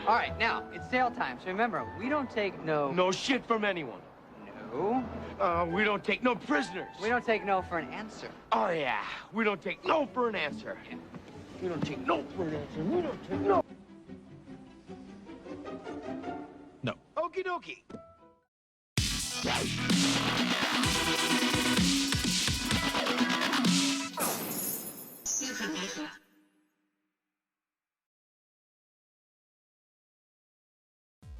All right, now, it's sale time, so remember, we don't take No shit from anyone. No. We don't take no prisoners. We don't take no for an answer. Oh, yeah. We don't take no for an answer. Yeah. We don't take no for an answer. We don't take no. No. Okie dokie.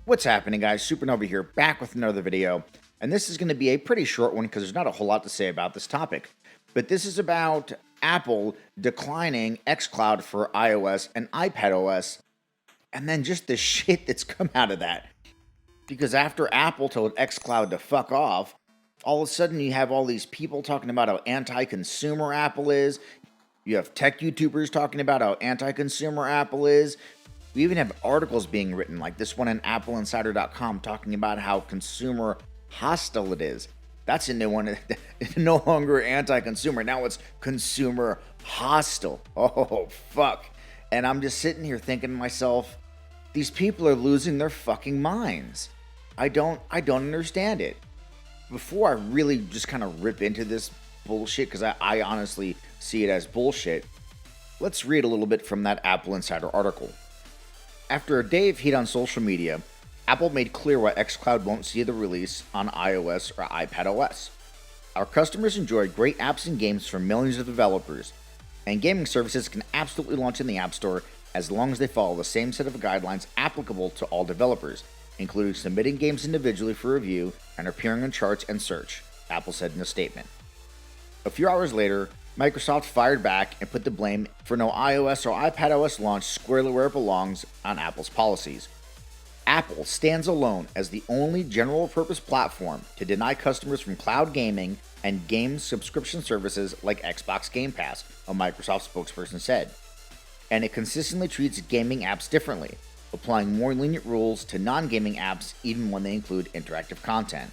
What's happening, guys? Supernova here, back with another video. And this is going to be a pretty short one because there's not a whole lot to say about this topic. But this is about Apple declining xCloud for iOS and iPadOS, and then just the shit that's come out of that. Because after Apple told xCloud to fuck off, all of a sudden you have all these people talking about how anti-consumer Apple is. You have tech YouTubers talking about how anti-consumer Apple is. We even have articles being written, like this one on AppleInsider.com, talking about how consumer hostile it is. That's a new one. No longer anti-consumer. Now it's consumer hostile. Oh, fuck. And I'm just sitting here thinking to myself, these people are losing their fucking minds. I don't understand it. Before I really just kind of rip into this bullshit, because I honestly see it as bullshit, let's read a little bit from that Apple Insider article. After a day of heat on social media, Apple made clear why xCloud won't see the release on iOS or iPadOS. Our customers enjoy great apps and games from millions of developers, and gaming services can absolutely launch in the App Store as long as they follow the same set of guidelines applicable to all developers, including submitting games individually for review and appearing in charts and search, Apple said in a statement. A few hours later, Microsoft fired back and put the blame for no iOS or iPadOS launch squarely where it belongs on Apple's policies. Apple stands alone as the only general-purpose platform to deny customers from cloud gaming and game subscription services like Xbox Game Pass, a Microsoft spokesperson said. And it consistently treats gaming apps differently, applying more lenient rules to non-gaming apps even when they include interactive content.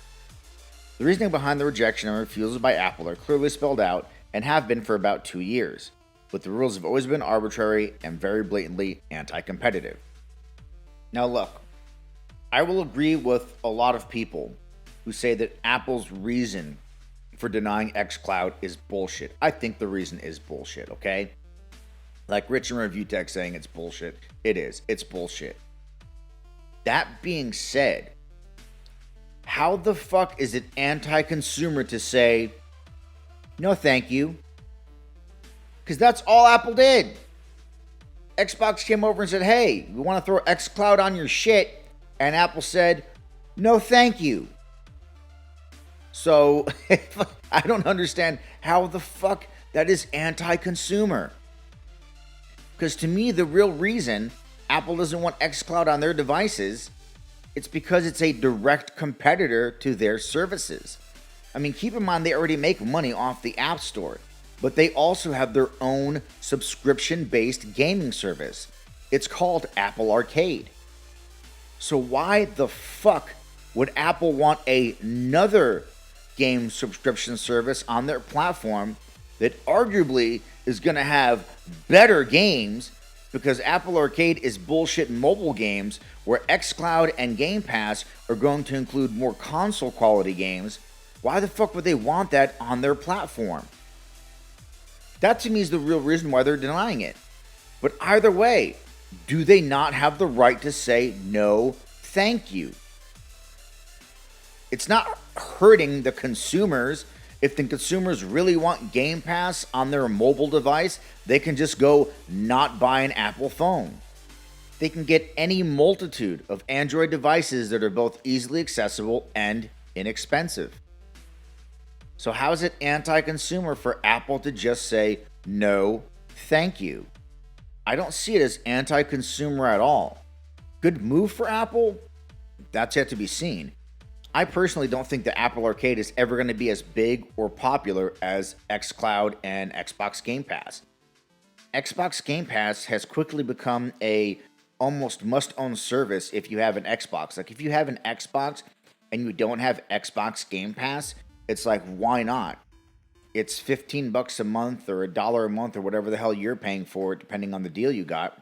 The reasoning behind the rejection and refusals by Apple are clearly spelled out and have been for about 2 years, but the rules have always been arbitrary and very blatantly anti-competitive. Now look, I will agree with a lot of people who say that Apple's reason for denying xCloud is bullshit. I think the reason is bullshit, okay? Like Rich in Review Tech saying it's bullshit. It is. It's bullshit. That being said, how the fuck is it anti-consumer to say, no thank you? Because that's all Apple did. Xbox came over and said, hey, we want to throw xCloud on your shit. And Apple said, no thank you. So, I don't understand how the fuck that is anti-consumer. Because to me, the real reason Apple doesn't want xCloud on their devices, it's because it's a direct competitor to their services. I mean, keep in mind they already make money off the App Store, but they also have their own subscription-based gaming service. It's called Apple Arcade. So why the fuck would Apple want another game subscription service on their platform that arguably is going to have better games, because Apple Arcade is bullshit mobile games, where xCloud and Game Pass are going to include more console quality games? Why the fuck would they want that on their platform? That to me is the real reason why they're denying it. But either way, do they not have the right to say no, thank you? It's not hurting the consumers. If the consumers really want Game Pass on their mobile device, they can just go not buy an Apple phone. They can get any multitude of Android devices that are both easily accessible and inexpensive. So how is it anti-consumer for Apple to just say, no, thank you? I don't see it as anti-consumer at all. Good move for Apple? That's yet to be seen. I personally don't think that Apple Arcade is ever going to be as big or popular as xCloud and Xbox Game Pass. Xbox Game Pass has quickly become a almost must-own service if you have an Xbox. Like, if you have an Xbox and you don't have Xbox Game Pass, it's like, why not? It's $15 a month or $1 a month or whatever the hell you're paying for it, depending on the deal you got.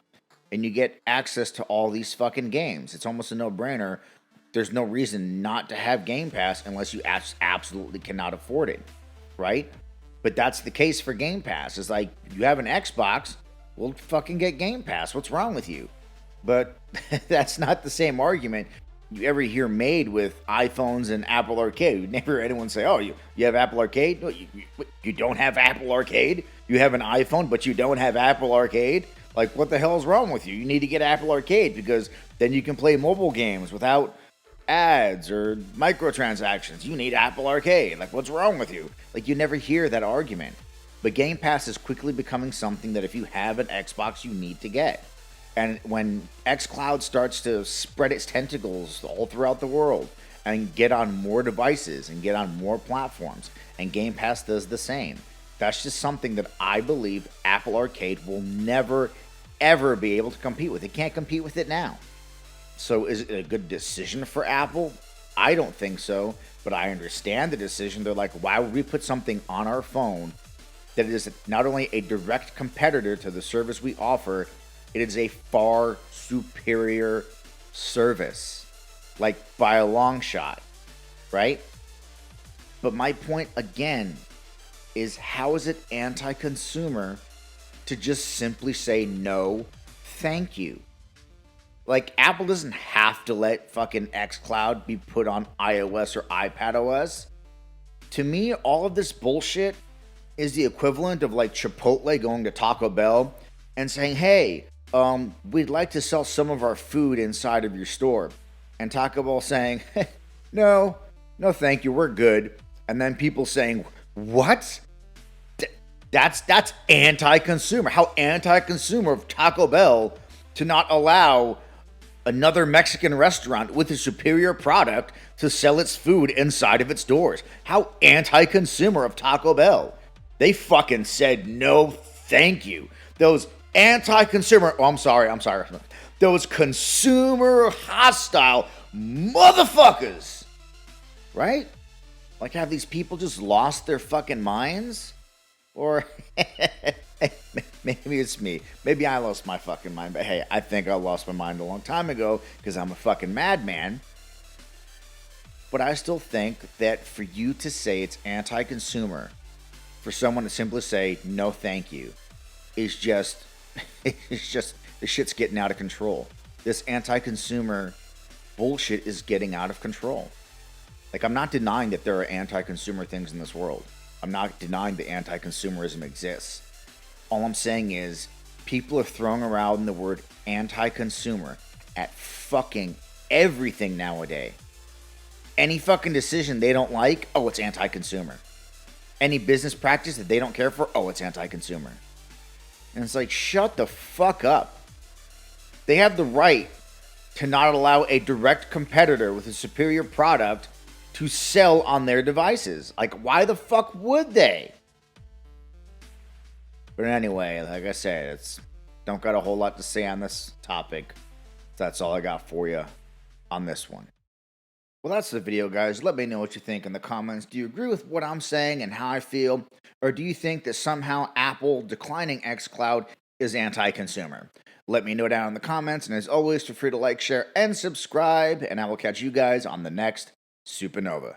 and you get access to all these fucking games. It's almost a no-brainer. There's no reason not to have Game Pass unless you absolutely cannot afford it, right? But that's the case for Game Pass. It's like, you have an Xbox, well, fucking get Game Pass. What's wrong with you? But that's not the same argument you ever hear made with iPhones and Apple Arcade. You never hear anyone say, oh, you have Apple Arcade? No, you don't have Apple Arcade? You have an iPhone, but you don't have Apple Arcade? Like, what the hell is wrong with you? You need to get Apple Arcade because then you can play mobile games without ads or microtransactions. You need Apple Arcade. Like, what's wrong with you? Like, you never hear that argument. But Game Pass is quickly becoming something that if you have an Xbox, you need to get. And when xCloud starts to spread its tentacles all throughout the world and get on more devices and get on more platforms, and Game Pass does the same, that's just something that I believe Apple Arcade will never, ever be able to compete with. It can't compete with it now. So is it a good decision for Apple? I don't think so, but I understand the decision. They're like, why would we put something on our phone that is not only a direct competitor to the service we offer, it is a far superior service, like by a long shot, right? But my point again is, how is it anti-consumer to just simply say no, thank you? Like, Apple doesn't have to let fucking xCloud be put on iOS or iPadOS. To me, all of this bullshit is the equivalent of like Chipotle going to Taco Bell and saying, hey, we'd like to sell some of our food inside of your store. And Taco Bell saying, no, thank you, we're good. And then people saying, what? That's anti-consumer. How anti-consumer of Taco Bell to not allow another Mexican restaurant with a superior product to sell its food inside of its doors. How anti-consumer of Taco Bell. They fucking said no, thank you. Those anti-consumer, I'm sorry. Those consumer hostile motherfuckers. Right? Like, have these people just lost their fucking minds? Or maybe it's me. Maybe I lost my fucking mind. But hey, I think I lost my mind a long time ago because I'm a fucking madman. But I still think that for you to say it's anti-consumer, for someone to simply say no thank you, is just, it's just, the shit's getting out of control. This anti-consumer bullshit is getting out of control. Like, I'm not denying that there are anti-consumer things in this world. I'm not denying that anti-consumerism exists. All I'm saying is, people are throwing around the word anti-consumer at fucking everything nowadays. Any fucking decision they don't like, oh, it's anti-consumer. Any business practice that they don't care for, oh, it's anti-consumer. And it's like, shut the fuck up. They have the right to not allow a direct competitor with a superior product to sell on their devices. Like, why the fuck would they? But anyway, like I said, don't got a whole lot to say on this topic. That's all I got for you on this one. Well, that's the video, guys. Let me know what you think in the comments. Do you agree with what I'm saying and how I feel? Or do you think that somehow Apple declining xCloud is anti-consumer? Let me know down in the comments. And as always, feel free to like, share, and subscribe. And I will catch you guys on the next Supernova.